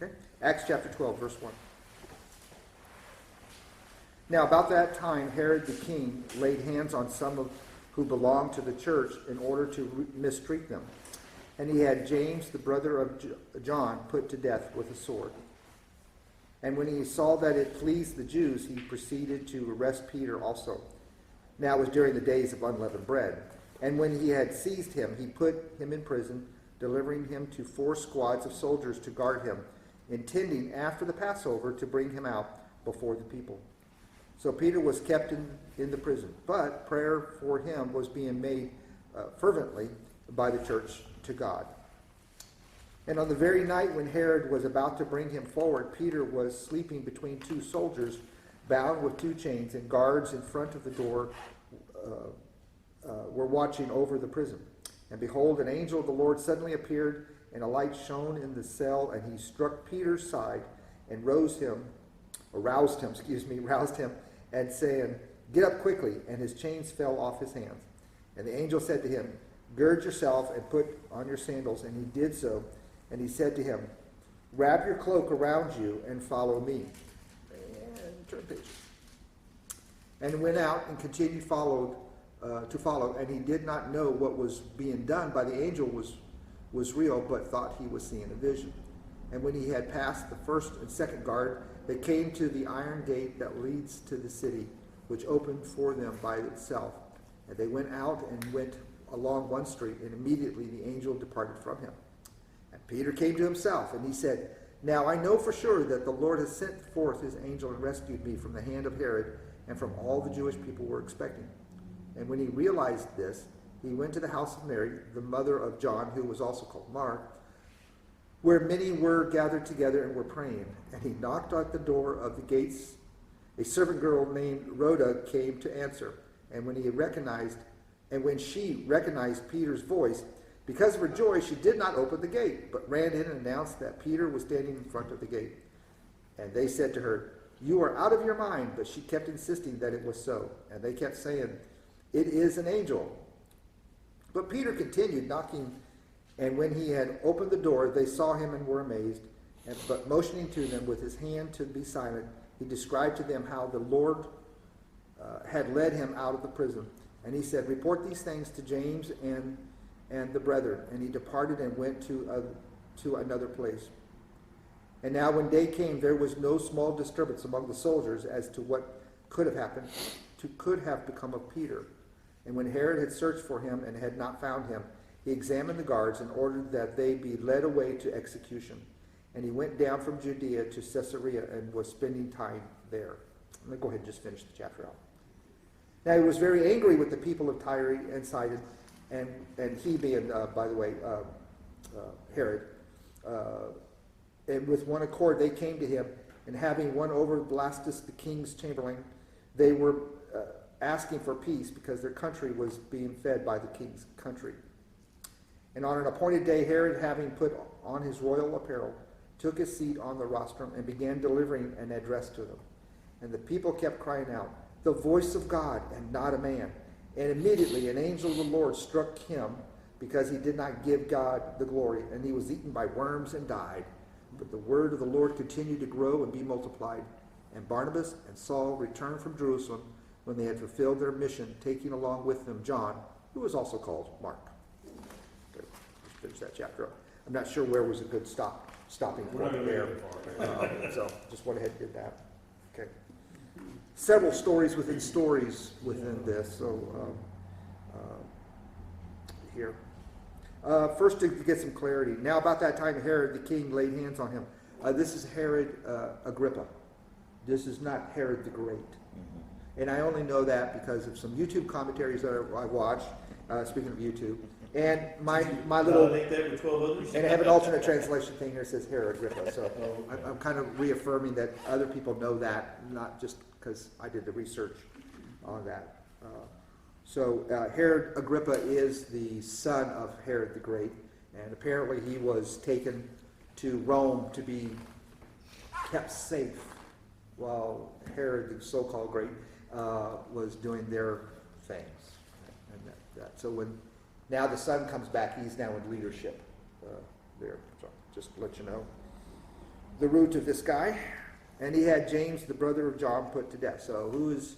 Okay? Acts chapter 12, verse 1. Now about that time, Herod the king laid hands on some who belonged to the church in order to mistreat them. And he had James, the brother of John, put to death with a sword. And when he saw that it pleased the Jews, he proceeded to arrest Peter also. Now it was during the days of unleavened bread. And when he had seized him, he put him in prison, delivering him to 4 squads of soldiers to guard him, intending after the Passover to bring him out before the people. So Peter was kept in the prison, but prayer for him was being made fervently by the church to God. And on the very night when Herod was about to bring him forward, Peter was sleeping between 2 soldiers, bound with 2 chains, and guards in front of the door were watching over the prison. And behold, an angel of the Lord suddenly appeared, and a light shone in the cell, and he struck Peter's side and roused him, and saying, "Get up quickly," and his chains fell off his hands. And the angel said to him, "Gird yourself and put on your sandals." And he did so. And he said to him, "Wrap your cloak around you and follow me." And turn pages. And went out and continued to follow. And he did not know what was being done by the angel was real, but thought he was seeing a vision. And when he had passed the first and second guard, they came to the iron gate that leads to the city, which opened for them by itself. And they went out and went along one street, and immediately the angel departed from him. And Peter came to himself, and he said, "Now I know for sure that the Lord has sent forth his angel and rescued me from the hand of Herod and from all the Jewish people were expecting." And when he realized this, he went to the house of Mary, the mother of John, who was also called Mark, where many were gathered together and were praying. And he knocked at the door of the gates. A servant girl named Rhoda came to answer. And when she recognized Peter's voice, because of her joy, she did not open the gate, but ran in and announced that Peter was standing in front of the gate. And they said to her, "You are out of your mind." But she kept insisting that it was so. And they kept saying, "It is an angel." But Peter continued knocking, and when he had opened the door, they saw him and were amazed. But motioning to them with his hand to be silent, he described to them how the Lord had led him out of the prison. And he said, "Report these things to James and the brethren." And he departed and went to another place. And now when day came, there was no small disturbance among the soldiers as to what could have become of Peter. And when Herod had searched for him and had not found him, he examined the guards and ordered that they be led away to execution. And he went down from Judea to Caesarea and was spending time there. Let me go ahead and just finish the chapter out. Now he was very angry with the people of Tyre and Sidon, and he being, by the way, Herod. And with one accord they came to him, and having won over Blastus the king's chamberlain, they were asking for peace because their country was being fed by the king's country. And on an appointed day, Herod, having put on his royal apparel, took his seat on the rostrum and began delivering an address to them. And the people kept crying out, "The voice of God and not a man." And immediately an angel of the Lord struck him because he did not give God the glory, and he was eaten by worms and died. But the word of the Lord continued to grow and be multiplied. And Barnabas and Saul returned from Jerusalem when they had fulfilled their mission, taking along with them John, who was also called Mark. Okay, let's finish that chapter up. I'm not sure where was a good stopping point there. So just went ahead and did that. Okay. Several stories within this. So here. First, to get some clarity. Now, about that time, Herod the king laid hands on him. This is Herod Agrippa. This is not Herod the Great. And I only know that because of some YouTube commentaries that I watched, speaking of YouTube. And my little... And I have an alternate translation thing here that says Herod Agrippa. So I'm kind of reaffirming that other people know that, not just because I did the research on that. So Herod Agrippa is the son of Herod the Great. And apparently he was taken to Rome to be kept safe while Herod, the so-called Great, was doing their things. And so when now the son comes back, he's now in leadership there. So just to let you know. the root of this guy. And he had James, the brother of John, put to death. So who is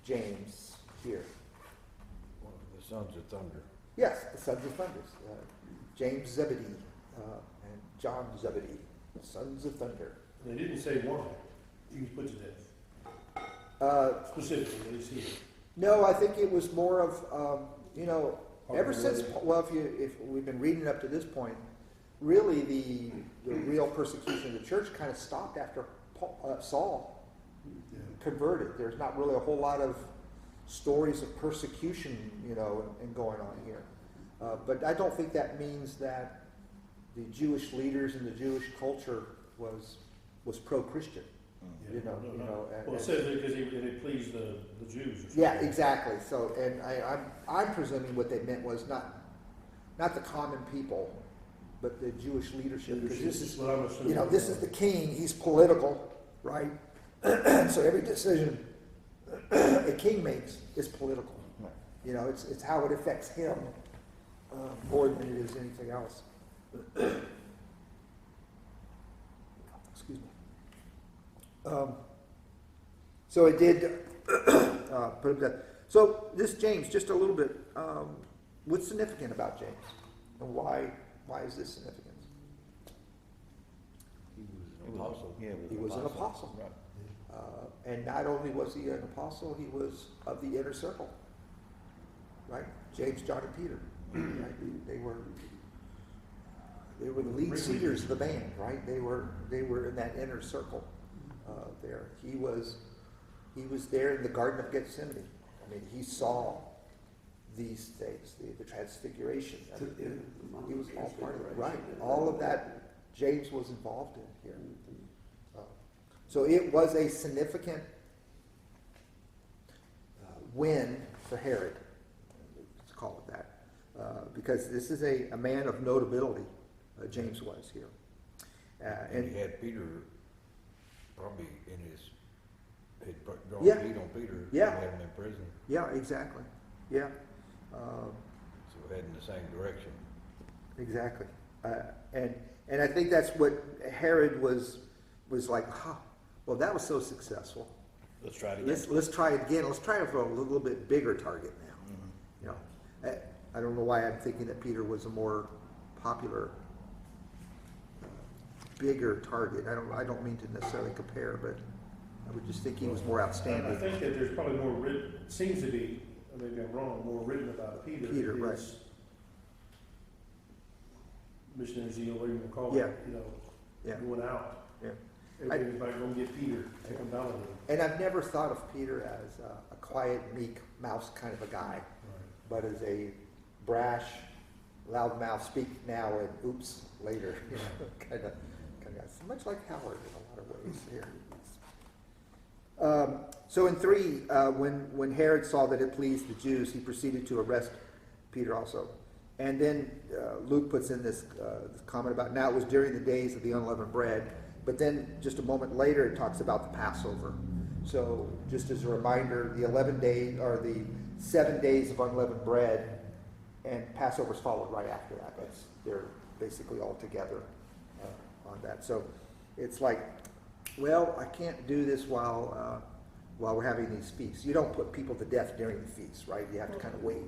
James here? One of the sons of thunder. Yes, the sons of thunder. James Zebedee and John Zebedee, the sons of thunder. They didn't say why he was put to death. Specifically, they see it. No, I think it was more of, ever since, if we've been reading up to this point, really the real persecution of the church kind of stopped after Saul converted. There's not really a whole lot of stories of persecution, and going on here. But I don't think that means that the Jewish leaders and the Jewish culture was pro-Christian. Well, it says that because it pleased the Jews. Yeah, exactly. So, and I'm presuming what they meant was not the common people, but the Jewish leadership. Because this is, what I'm assuming. this is the king. He's political, right? So every decision a king makes is political. It's how it affects him more than it is anything else. Excuse me. So it did put him to death. So this James, just a little bit, what's significant about James? And why is this significant? He was an apostle. Yeah, He was an apostle. Right. And not only was he an apostle, he was of the inner circle. Right? James, John, and Peter. Right? They were the lead singers of the band, right? They were in that inner circle there. He was there in the Garden of Gethsemane. I mean, he saw these things, the transfiguration. I mean, he was all part of it, right? All of that James was involved in here. So it was a significant win for Herod, let's call it that, because this is a man of notability. James was here, And he had Peter probably had drawn Yeah. feet on Peter. Yeah. Had him in prison. Yeah, exactly. Yeah, So heading the same direction. exactly. And I think that's what Herod was like. Well, that was so successful. Let's try it again. Let's try it again. Let's try it for a little bit bigger target now. I don't know why I'm thinking that Peter was a more popular, bigger target. I don't mean to necessarily compare, but I would just think he was more I outstanding. think that there's probably more written, seems to be, maybe I'm wrong, more written about Peter. Peter, right. His missionary zeal, whatever you want to call Yeah. it, Yeah. going out. Yeah. Everybody's going to get Peter, take him down a little. And I've never thought of Peter as a quiet, meek mouse kind of a guy, but as a brash, loudmouth, speak now and oops later, kind of guy. So much like Howard in a lot of ways here. So in 3, when Herod saw that it pleased the Jews, he proceeded to arrest Peter also. And then Luke puts in this comment about, now it was during the days of the unleavened bread, but then just a moment later it talks about the Passover. So just as a reminder, the 11 days, or the 7 days of unleavened bread, and Passover's followed right after that. They're basically all together on that. So it's like, well, I can't do this while we're having these feasts. You don't put people to death during the feast, right? You have to kind of wait.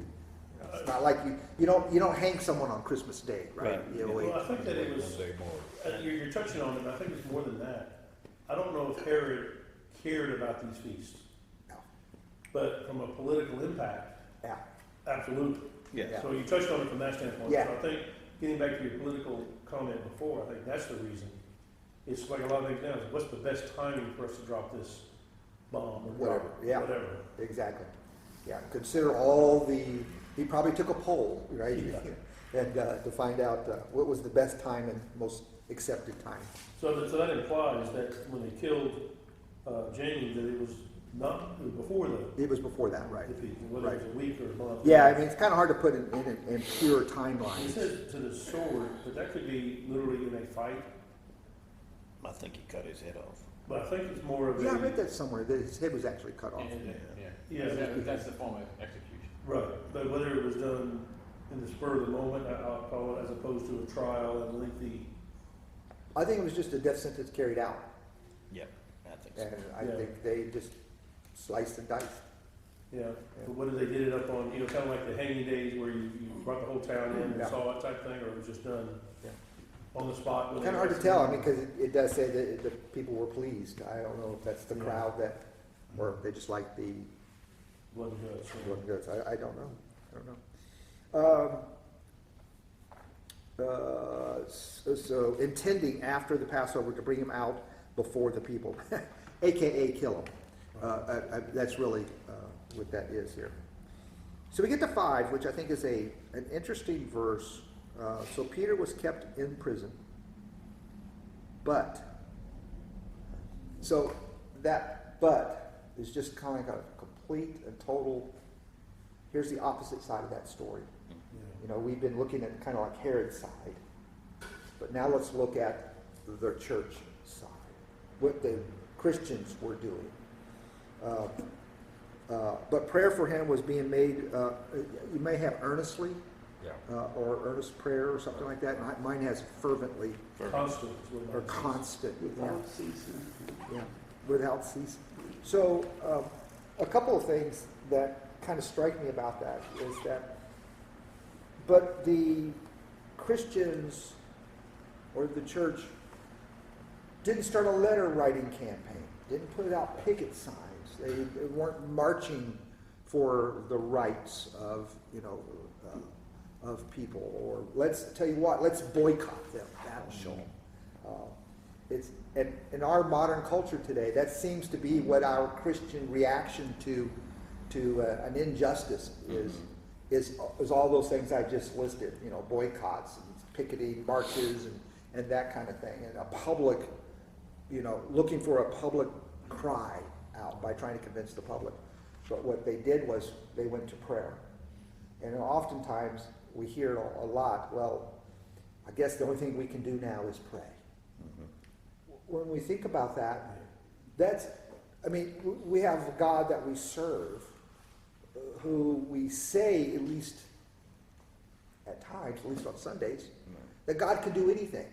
It's not like you don't hang someone on Christmas Day, right? Right. You wait. Well, I think that it was, One day more. you're touching on it, and I think it's more than that. I don't know if Herod cared about these feasts, No. but from a political impact, Yeah. absolutely. Yes. So you touched on it from that standpoint. Yeah. So I think, getting back to your political comment before, I think that's the reason. It's like a lot of things now, is what's the best timing for us to drop this bomb or Whatever, drop yeah. whatever. Exactly. Yeah. Consider all he probably took a poll, right? Yeah. And to find out what was the best time and most accepted time. So that implies that when they killed James, that it was before It was before that, right? the feast, whether it was a week or a month. Yeah, I mean, it's kind of hard to put in pure It timelines. says to the sword, but that could be literally in a fight. I think he cut his head off. But I think it's more of Yeah, I read that somewhere, that his head was actually cut off. Yeah, That's the form of execution. right. But whether it was done in the spur of the moment, I'll call it, as opposed to a trial and lengthy I think it was just a death sentence carried out, Yep, I think so. and I Yeah. think they just sliced and diced. Yeah, but whether they did it up on, kind of like the hanging days where you brought the whole town in and Yeah. saw it type thing, or it was just done Yeah. on the spot? when Kind they of hard to arrested tell, I them? mean, because it does say that the people were pleased. I don't know if that's the Yeah. crowd that, or if they just like the Blood and guts, right? blood and guts. I don't know. I don't know. So intending after the Passover to bring him out before the people, AKA kill him. That's really what that is here. So we get to 5, which I think is an interesting verse. So Peter was kept in prison, so that but is just kind of like a complete and total. Here's the opposite side of that story. You know, we've been looking at kind of like Herod's side, but now let's look at the church side, what the Christians were doing. But prayer for him was being made, you may have earnestly, Yeah. or earnest prayer or something like that. Mine has fervently Constant is what it or is. constant. Without ceasing. Yeah, without ceasing. So, a couple of things that kind of strike me about that is that, but the Christians or the church didn't start a letter writing campaign, didn't put out picket signs, they weren't marching for the rights of, of people, or let's tell you what, let's boycott them, that'll show them. It's in our modern culture today, that seems to be what our Christian reaction to an injustice is all those things I just listed, boycotts and picketing, marches, and that kind of thing, and a public, looking for a public cry out by trying to convince the public. But what they did was they went to prayer, and oftentimes we hear a lot. Well, I guess the only thing we can do now is pray. When we think about that, we have a God that we serve, who we say, at least at times, at least on Sundays, that God can do anything.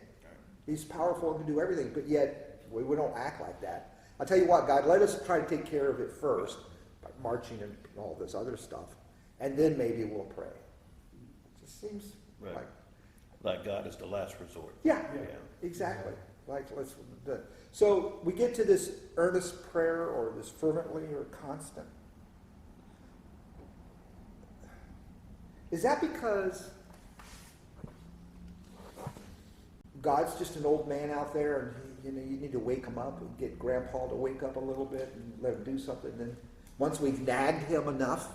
He's powerful and can do everything, but yet we don't act like that. I'll tell you what, God, let us try to take care of it first, by marching and all this other stuff, and then maybe we'll pray. It just seems Right. like, Like God is the last resort. yeah, Yeah. exactly. Like, let's do it. So we get to this earnest prayer, or this fervently, or constant. Is that because God's just an old man out there, and you need to wake him up and get Grandpa to wake up a little bit and let him do something? And then once we've nagged him enough,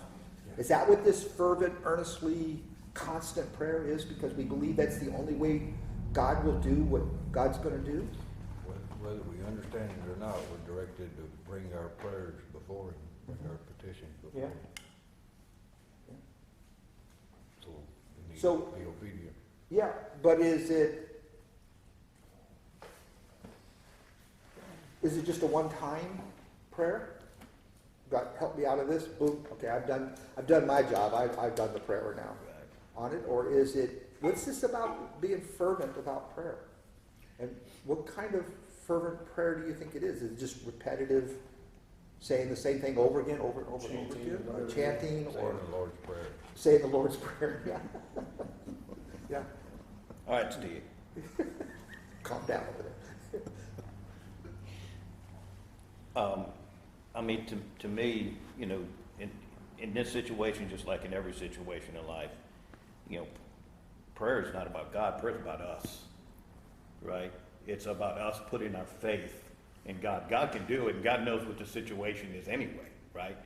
is that what this fervent, earnestly, constant prayer is? Because we believe that's the only way God will do what God's going to do? Whether we understand it or not, we're directed to bring our prayers before him, bring our petitions before Yeah. him. So we need So- to be obedient. Yeah, but is it just a one-time prayer? God, help me out of this. Boom. Okay, I've done my job. I've done the prayer now on it. Or is it? What's this about being fervent about prayer? And what kind of fervent prayer do you think it is? Is it just repetitive, saying the same thing over again, over and over and over Chanting, again, or whatever. chanting, Saying or the Lord's Prayer. saying the Lord's Prayer? Yeah. Yeah. All right, Steve. Calm down over there. To me, in this situation, just like in every situation in life, prayer is not about God, prayer is about us, right? It's about us putting our faith in God. God can do it, and God knows what the situation is anyway, right?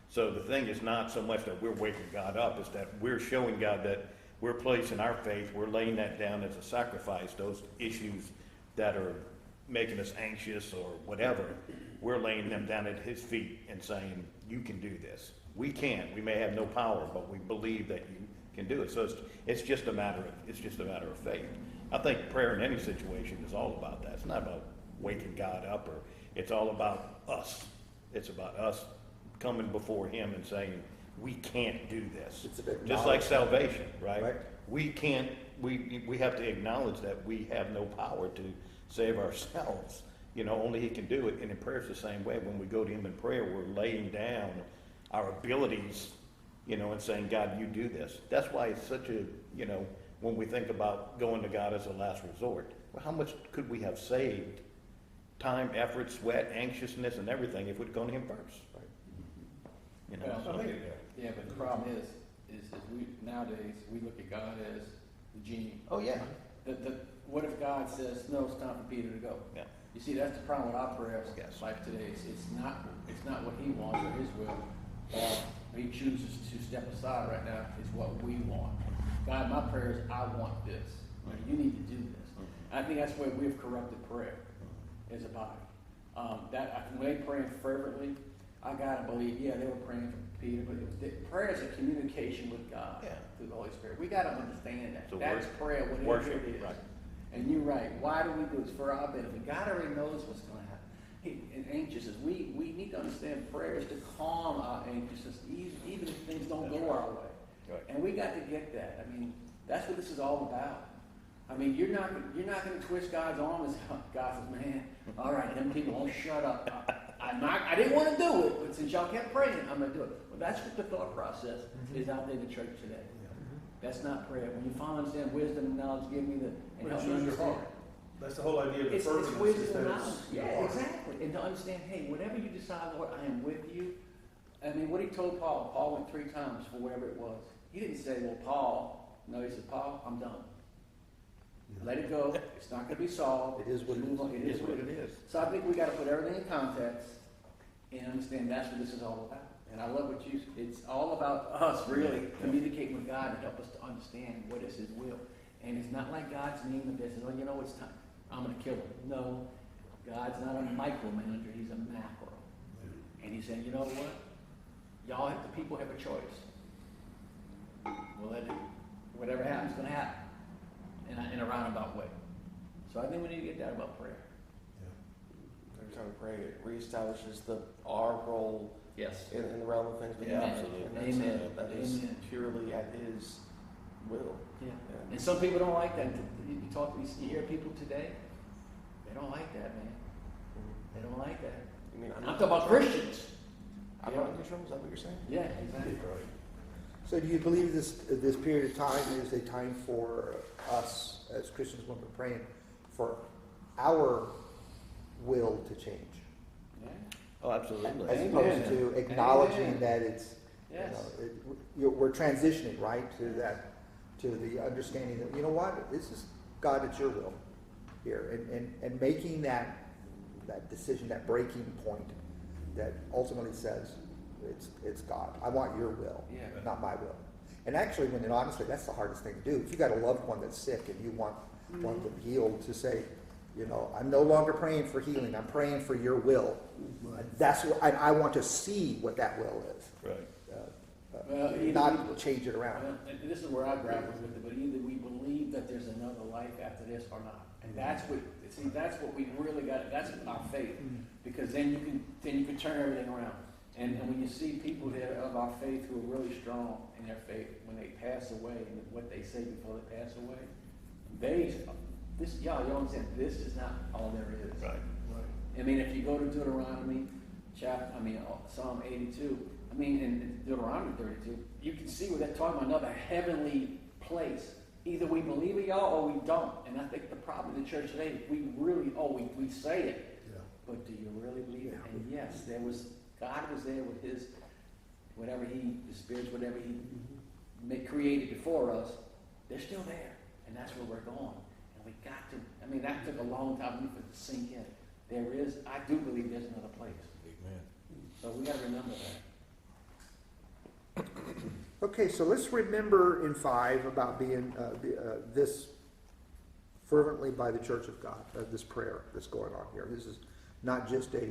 So the thing is not so much that we're waking God up, it's that we're showing God that we're placing our faith, we're laying that down as a sacrifice, those issues that are making us anxious or whatever, we're laying them down at his feet and saying, you can do this. We can't. We may have no power, but we believe that you can do it. So it's just a matter of faith. I think prayer in any situation is all about that. It's not about waking God up, or it's all about us. It's about us coming before him and saying, we can't do this. It's an Just like acknowledgement. salvation, right? Right. We can't, we have to acknowledge that we have no power save ourselves. Only he can do it. And in prayer it's the same way. When we go to him in prayer, we're laying down our abilities, and saying, God, you do this. That's why it's such a, when we think about going to God as a last resort, well, how much could we have saved? Time, effort, sweat, anxiousness, and everything if we'd gone to him first. Well, So- Yeah, but the problem is we, nowadays, we look at God as the genie. Oh, yeah. What if God says, no, it's time for Peter to go? Yeah. You see, that's the problem with our prayers, Yes. life today. It's not what he wants or his will. He chooses to step aside right now is what we want. God, my prayer is, I want this. You need to do this. And I think that's where we've corrupted prayer as a body. When they praying fervently, I gotta believe, yeah, they were praying for Peter, but prayer is a communication with God through the Holy Spirit. We gotta understand that. So That's prayer, whatever worship, it is. right. And you're right. Why do we do this? For our benefit. God already knows what's going to happen. And anxiousness. We need to understand prayer is to calm our anxiousness, even if things don't go our way. Right. And we got to get that. I mean, that's what this is all about. I mean, you're not going to twist God's arm and say, God says, man, all right, them people won't shut up. I didn't want to do it, but since y'all kept praying, I'm going to do it. Well, that's what the thought process is out there in the church today. That's not prayer. When you finally understand wisdom and knowledge, give me and help me Choose your understand. heart. That's the whole idea of the It's ferventness. wisdom is and that knowledge. it's your Yeah, heart. exactly. And to understand, hey, whatever you decide, Lord, I am with you. I mean, what he told Paul went 3 times for wherever it was. He didn't say, well, Paul. No, he said, Paul, I'm done. Let it go. It's not going to be solved. It is what it Move is. on. It is what it is. So I think we got to put everything in context and understand that's what this is all about. And I love what it's all about us really communicating with God to help us to understand what is his will. And it's not like God's name of this is, oh, it's time. I'm going to kill him. No, God's not a micromanager. He's a macro. And he's saying, you know what? The people have a choice. We'll let it, whatever happens is going to happen in a roundabout way. So I think we need to get that about prayer. Every time we pray, it reestablishes our role Yes. in the realm of things. Yeah, absolutely. And that's, Amen. that is Amen. purely at his will. Yeah. And And some people don't like that. You hear people today, they don't like that, man. They don't like that. I mean, I'm talking about Christians. I'm not in control. Is that what you're saying? Yeah, exactly. So do you believe this period of time is a time for us as Christians when we're praying for our will to change? Yeah. Oh, absolutely. As Amen. opposed to acknowledging Amen. that it's, Yes. we're transitioning, right, to the understanding that, you know what, this is, God, it's your will here. And making that decision, that breaking point that ultimately says, it's God. I want your will, Yeah. not my will. And actually, honestly, that's the hardest thing to do. If you got a loved one that's sick and you want them healed, to say, I'm no longer praying for healing. I'm praying for your will. That's what I want to see what that will is. Right. Well, either Not we- change it around. And this is where I grapple with it, but either we believe that there's another life after this or not. And that's what we really got, that's our faith. Because then you can turn everything around. And when you see people that are of our faith who are really strong in their faith, when they pass away, and what they say before they pass away, y'all understand, this is not all there is. Right. I mean, if you go to Deuteronomy, Psalm 82, in Deuteronomy 32, you can see where they're talking about another heavenly place. Either we believe it, y'all, or we don't. And I think the problem in the church today, we really, we say it, but do you really believe it? And yes, God was there with his, the spirits, whatever he created before us, they're still there. And that's where we're going. And we got to, that took a long time for it to sink in. I do believe there's another place. Amen. So we got to remember that. Okay, so let's remember in 5 about being this fervently by the church of God, this prayer that's going on here. This is not just a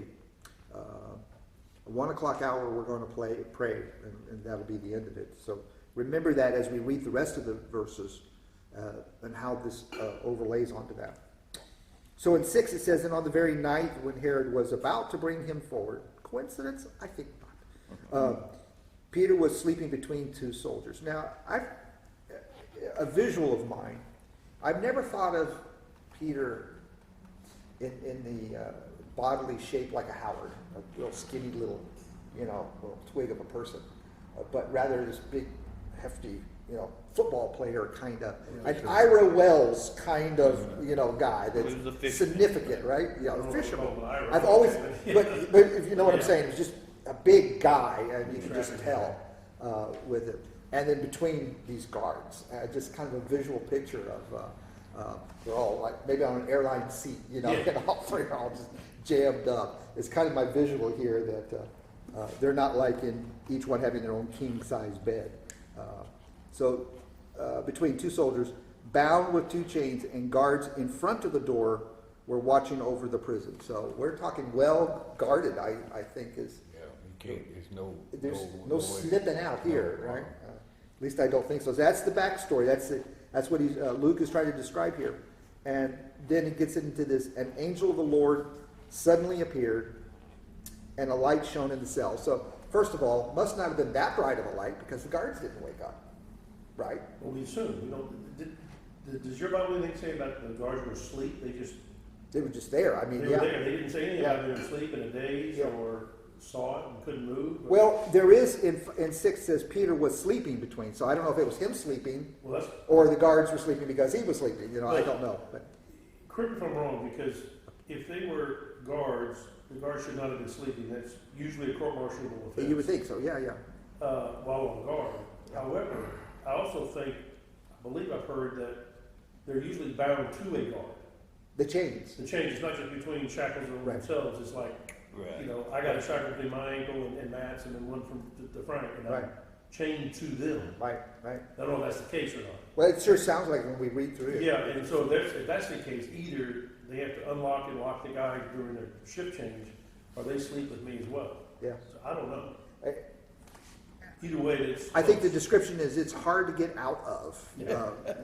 1 o'clock hour we're going to pray, and that'll be the end of it. So remember that as we read the rest of the verses and how this overlays onto that. So in 6 it says, and on the very night when Herod was about to bring him forward, coincidence? I think not. Peter was sleeping between 2 soldiers. Now, a visual of mine, I've never thought of Peter in the bodily shape like a Howard, a real skinny little, little twig of a person, but rather this big, hefty, football player kind of, an Ira Wells kind of, guy Who's the that's fisherman? significant, right? Yeah, I don't know the what fisherman. to call him, Ira I've Wells. always, but if you know what I'm Yeah. saying, it's just a big guy, and you can just Traffic tell with it. And then between these guards, just kind of a visual picture of, they're all like maybe on an airline seat, Yeah. and all three are all just jammed up. It's kind of my visual here that they're not like in each one having their own king-size bed. So between two soldiers, bound with two chains, and guards in front of the door were watching over the prison. So we're talking well guarded, I think is, Yeah, you can't, there's no way. slipping out here, No. right? At least I don't think so. That's the backstory. That's what Luke is trying to describe here. And then he gets into this, an angel of the Lord suddenly appeared, and a light shone in the cell. So first of all, must not have been that bright of a light because the guards didn't wake up, right? Well, we assume, does your Bible anything say about the guards were asleep? They were just there. I mean, They were yeah. there, they didn't say anything about them asleep in a daze Yeah. or saw it and couldn't move? or- Well, there is in 6 says Peter was sleeping between. So I don't know if it was him sleeping Well, that's, or the guards were sleeping because he was sleeping. I don't know. But correct me if I'm wrong, because if they were guards, the guards should not have been sleeping. That's usually a court-martialable offense. you would think so. Yeah. While on guard. However, I also think, I believe I've heard that they're usually bound to a guard. The chains. The change is not just between shackles and Right. themselves, it's like, Right. I got a shackle between my ankle and Matt's, and then one from the Frank, and Right. I'm chained to them. Right. I don't know if that's the case or not. Well, it sure sounds like when we read through it. Yeah, and so if that's the case, either they have to unlock and lock the guy during their shift change, or they sleep with me as well. Yeah. So I don't know. I- Either way, it's. I think the description is it's hard to get out of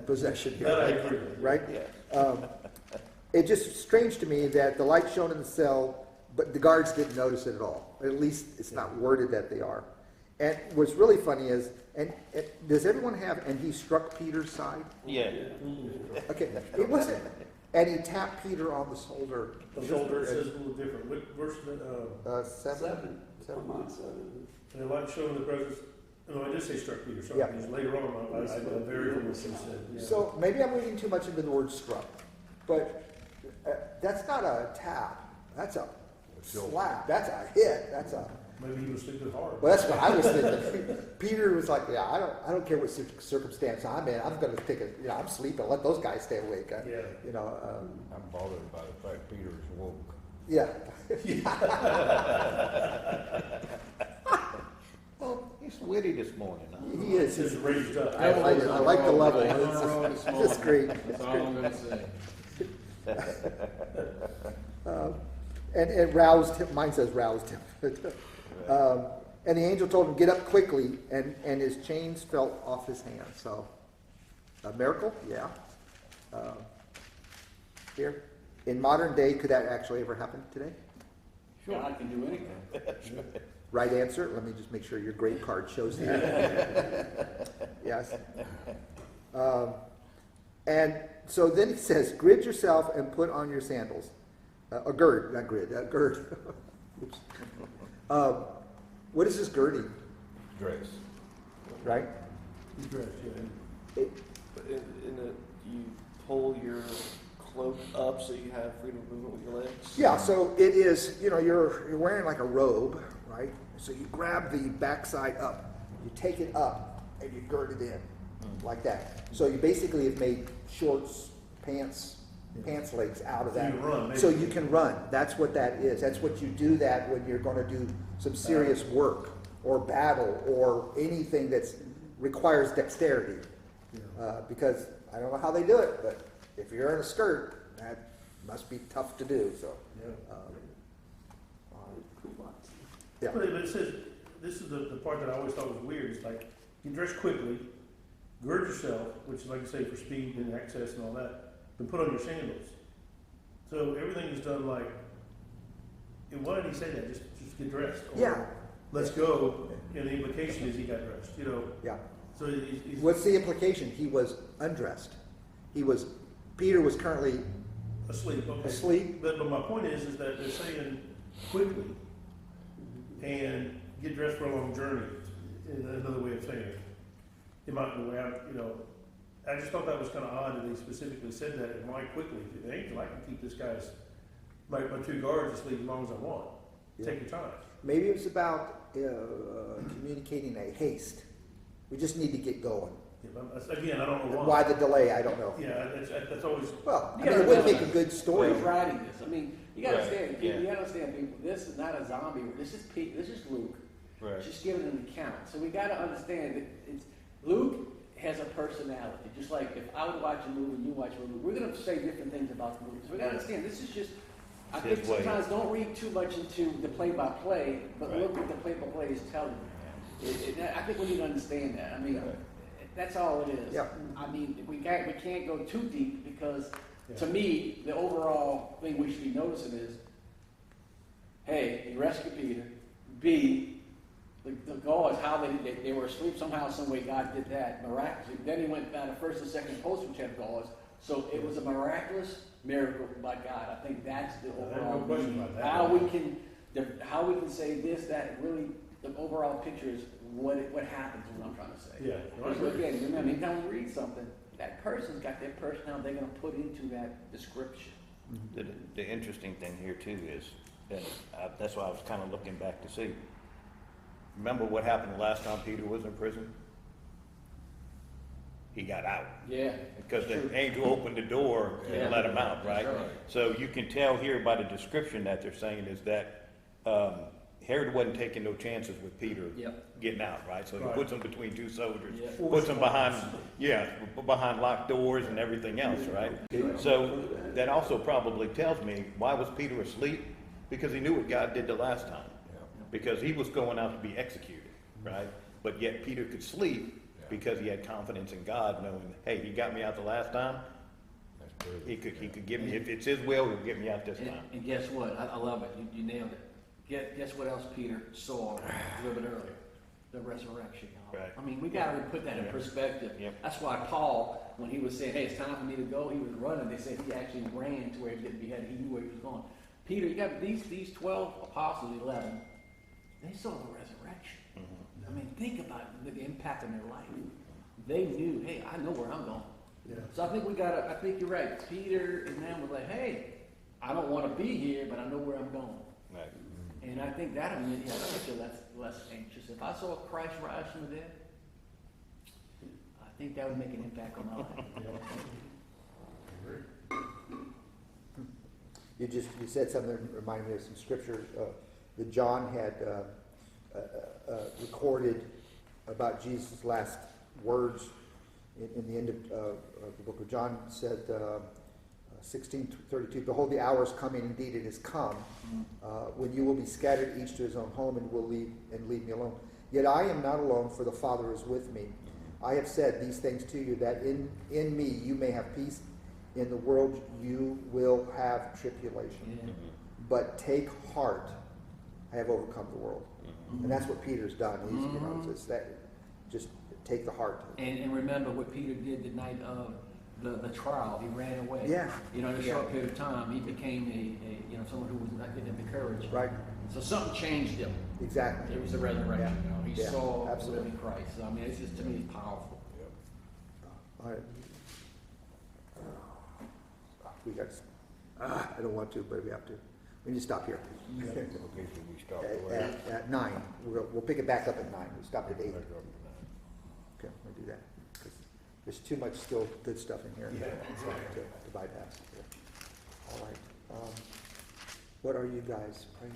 possession here. That I right? agree with. Right? Yeah. It's just strange to me that the light shone in the cell, but the guards didn't notice it at all. At least it's not worded that they are. And what's really funny is, and does everyone have, and he struck Peter's side? Yeah. Okay, it wasn't, and he tapped Peter on the shoulder. But this one says a little different. What verse, Seven. and the light shone in the presence, no, I did say struck Peter, sorry, Yeah. because later on, I varied from what you said. Yeah. So maybe I'm reading too much into the word struck, but that's not a tap. That's a slap. That's a hit. That's a. Maybe he was sleeping hard. Well, that's what I was thinking. Peter was like, "Yeah, I don't care what circumstance I'm in. I'm going to take it. I'm sleeping. Let those guys stay awake." Yeah. I'm bothered by the fact Peter is woke. Yeah. Well, he's witty this morning. Huh? He is. It's just raised up. I like it. I like the level. On It's the road just, this it's just great. That's all I'm gonna say. And it roused him. Mine says roused him. And the angel told him, "Get up quickly," and his chains fell off his hands. So, a miracle, yeah. Here, in modern day, could that actually ever happen today? God can do anything. Right answer. Let me just make sure your grade card shows that. Yes. And so then he says, "Gird yourself and put on your sandals." A gird, not grid. Gird. Oops. What is this girding? Dress. Right? He's dressed, yeah. But you pull your cloak up so you have freedom of movement with your legs. Yeah. So it is. You're wearing like a robe, right? So you grab the backside up, you take it up, and you gird it in like that. So you basically have made shorts, pants legs out of So that. you run, So basically. you can run. That's what that is. That's what you do that when you're going to do some serious work or battle or anything that requires dexterity. Because I don't know how they do it, but if you're in a skirt, that must be tough to do. So, Yeah. yeah. But it says, this is the part that I always thought was weird, it's like, you dress quickly, gird yourself, which is like I say, for speed and access and all that, then put on your sandals. So everything is done like, and why did he say that? Just get dressed? Or, Yeah. Let's go, and the implication is he got dressed, Yeah. So he's. What's the implication? He was undressed. Peter was currently Asleep, okay. asleep. But my point is that they're saying quickly and get dressed for a long journey, is another way of saying it. It might be the way I just thought that was kind of odd that they specifically said that, and why quickly? The angel, I can keep this guy's, my two guards asleep as long as I want. Take your time. Maybe it was about communicating a haste. We just need to get going. Yeah, but again, I don't know Why the delay, I don't know. Yeah, that's always, Well, I You mean, gotta it would remember- make a good story. Who's writing this? I mean, you gotta Right, understand, yeah. you gotta understand, people, this is not a zombie, this is Pete, this is Luke. Right. Just giving an account. So we gotta understand that Luke has a personality, just like if I would watch a movie and you watch a movie, we're gonna say different things about the movie. So we gotta understand, this is just, I It's think his way. sometimes don't read too much into the play-by-play, but Right. look what the play-by-play is telling you. I think we need to understand that. I mean, Right. that's all it is. Yeah. I mean, we can't go too deep because, to Yeah. me, the overall thing we should be noticing is, hey, he rescued Peter. B, the goal is how they were asleep somehow, some way God did that miraculously. Then he went down to first and second post, which had gauze. So it was a miraculous miracle by God. I think that's the there's overall no question meaning. about that. How we can say this, that, really, the overall picture is what happens is what I'm trying to say. yeah. Because again, remember, anytime we read something, that person's got their personality they're going to put into that description. The interesting thing here too is, that that's why I was kind of looking back to see. Remember what happened the last time Peter was in prison? He got out. Yeah. Because the True. angel opened the door Yeah. and let him out, right? That's right. So you can tell here by the description that they're saying is that Herod wasn't taking no chances with Peter Yep. getting out, right? So he Right. puts him between two soldiers, Yeah. puts him behind, behind locked doors and everything else, right? So that also probably tells me, why was Peter asleep? Because he knew what God did the last time. Because he was going out to be executed, right? But yet Peter could sleep because he had confidence in God, knowing, hey, he got me out the last time. That's good. He could give me, if it's his will, he'll get me out this time. And guess what? I love it. You nailed it. Guess what else Peter saw a little bit earlier? The resurrection. Y'all. Right. I mean, we got to put that in Yeah. perspective. Yep. That's why Paul, when he was saying, hey, it's time for me to go, he was running. They said he actually ran to where he was getting beheaded. He knew where he was going. Peter, you got these 12 apostles, 11, they saw the resurrection. I mean, think about the impact on their life. They knew, hey, I know where I'm going. Yeah. So I think you're right. Peter and them were like, hey, I don't want to be here, but I know where I'm going. Right. And I think that'll make you less anxious. If I saw Christ rise from the dead, I think that would make an impact on my life. You said something that reminded me of some scripture that John had recorded about Jesus' last words in the end of the book of John. Said 16:32, behold, the hour is coming, indeed it is come, when you will be scattered each to his own home and will leave me alone. Yet I am not alone, for the Father is with me. I have said these things to you, that in me you may have peace. In the world you will have tribulation. Yeah. But take heart, I have overcome the world. And that's what Peter's done. He's, it's that, just take the heart. And remember what Peter did the night of the trial. He ran away. Yeah. In a short period of time, he became someone who was not getting the courage. Right? So something changed him. Exactly. It was the resurrection. Yeah. He Yeah, saw the absolutely. living Christ. So, I mean, it's just, to me, it's powerful. All right. We got. I don't want to, but we have to. We need to stop here. Okay, so we stop At 9. We'll pick it back up at 9. We stopped at 8. Back up Okay, we'll do that. 'Cause there's too much still good stuff in here to bypass. Yeah. All right. What are you guys praying